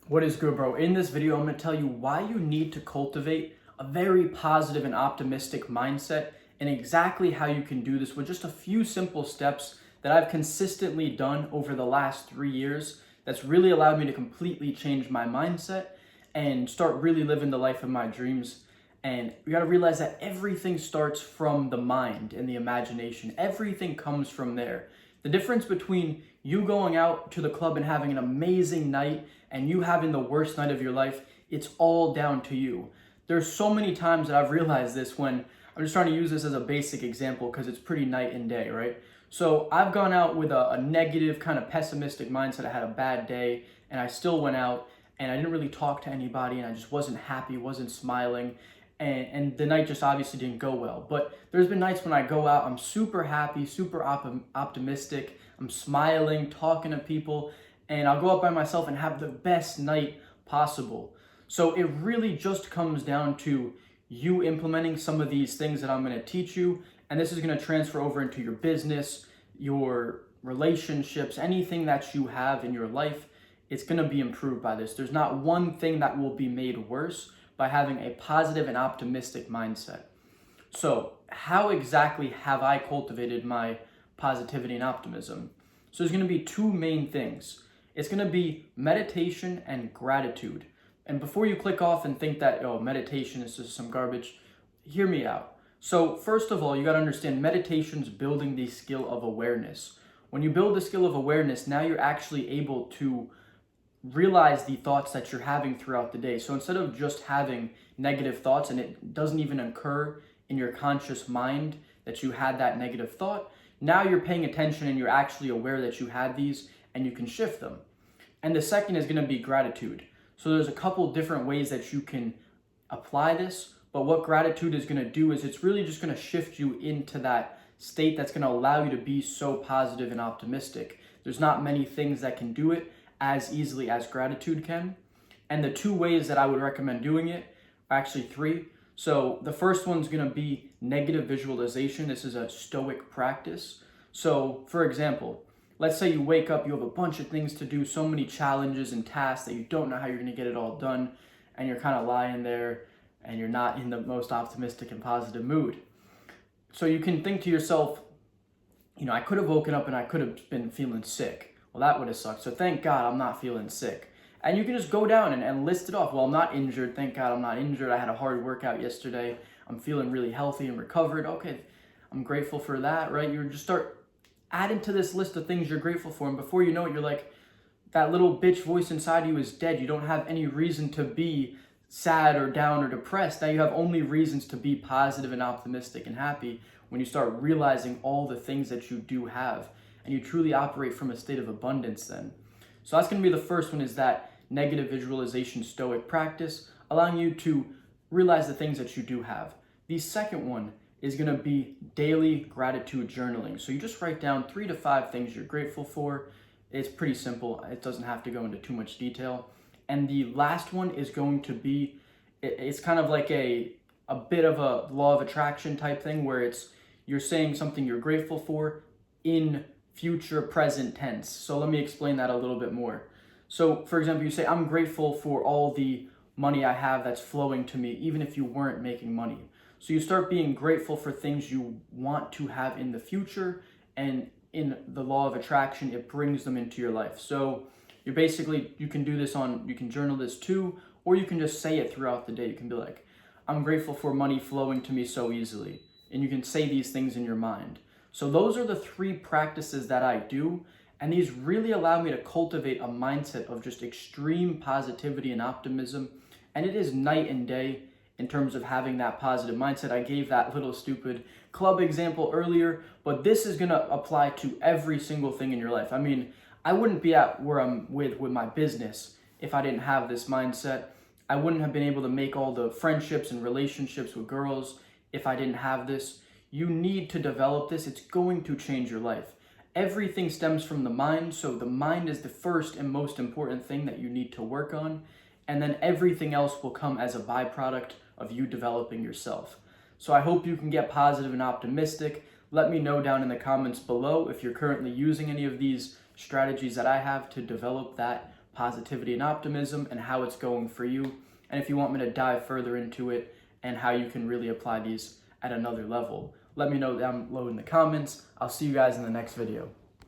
What is good, bro? In this video, I'm going to tell you why you need to cultivate a very positive and optimistic mindset and exactly how you can do this with just a few simple steps that I've consistently done over the last 3 years that's really allowed me to completely change my mindset and start really living the life of my dreams. And we got to realize that everything starts from the mind and the imagination. Everything comes from there. The difference between you going out to the club and having an amazing night and you having the worst night of your life, it's all down to you. There's so many times that I've realized this when I'm just trying to use this as a basic example because it's pretty night and day, right? So I've gone out with a negative, kind of pessimistic mindset. I had a bad day and I still went out and I didn't really talk to anybody and I just wasn't happy, wasn't smiling. And the night just obviously didn't go well. But there's been nights when I go out, I'm super happy, super optimistic, I'm smiling, talking to people, and I'll go out by myself and have the best night possible. So it really just comes down to you implementing some of these things that I'm going to teach you, and this is going to transfer over into your business, your relationships, anything that you have in your life. It's going to be improved by this. There's not one thing that will be made worse by having a positive and optimistic mindset. So, how exactly have I cultivated my positivity and optimism? So, there's going to be two main things. It's going to be meditation and gratitude. And before you click off and think that, oh, meditation is just some garbage, hear me out. So, first of all, you got to understand meditation's building the skill of awareness. When you build the skill of awareness, now you're actually able to realize the thoughts that you're having throughout the day. So instead of just having negative thoughts and it doesn't even occur in your conscious mind that you had that negative thought, now you're paying attention and you're actually aware that you had these and you can shift them. And the second is going to be gratitude. So there's a couple different ways that you can apply this, but what gratitude is going to do is it's really just going to shift you into that state that's going to allow you to be so positive and optimistic. There's not many things that can do it as easily as gratitude can. And the two ways that I would recommend doing it are actually three. So the first one's going to be negative visualization. This is a stoic practice. So for example, let's say you wake up, you have a bunch of things to do, so many challenges and tasks that you don't know how you're going to get it all done, and you're kind of lying there and you're not in the most optimistic and positive mood. So you can think to yourself, I could have woken up and I could have been feeling sick. Well, that would have sucked. So thank God I'm not feeling sick. And you can just go down and list it off. Well, I'm not injured. Thank God I'm not injured. I had a hard workout yesterday. I'm feeling really healthy and recovered. Okay, I'm grateful for that, right? You just start adding to this list of things you're grateful for. And before you know it, you're like, that little bitch voice inside you is dead. You don't have any reason to be sad or down or depressed. Now you have only reasons to be positive and optimistic and happy when you start realizing all the things that you do have. And you truly operate from a state of abundance then. So that's going to be the first one, is that negative visualization stoic practice, allowing you to realize the things that you do have. The second one is going to be daily gratitude journaling. So you just write down 3 to 5 things you're grateful for. It's pretty simple. It doesn't have to go into too much detail. And the last one is going to be, it's kind of like a bit of a law of attraction type thing where you're saying something you're grateful for in future present tense. So let me explain that a little bit more. So for example, you say, I'm grateful for all the money I have that's flowing to me, even if you weren't making money. So you start being grateful for things you want to have in the future, and in the law of attraction, it brings them into your life. So you can do this you can journal this too, or you can just say it throughout the day. You can be like, I'm grateful for money flowing to me so easily. And you can say these things in your mind. So those are the 3 practices that I do, and these really allow me to cultivate a mindset of just extreme positivity and optimism, and it is night and day in terms of having that positive mindset. I gave that little stupid club example earlier, but this is going to apply to every single thing in your life. I mean, I wouldn't be at where I'm with my business if I didn't have this mindset. I wouldn't have been able to make all the friendships and relationships with girls if I didn't have this. You need to develop this. It's going to change your life. Everything stems from the mind, so the mind is the first and most important thing that you need to work on, and then everything else will come as a byproduct of you developing yourself. So I hope you can get positive and optimistic. Let me know down in the comments below if you're currently using any of these strategies that I have to develop that positivity and optimism and how it's going for you. And if you want me to dive further into it and how you can really apply these at another level, let me know down below in the comments. I'll see you guys in the next video.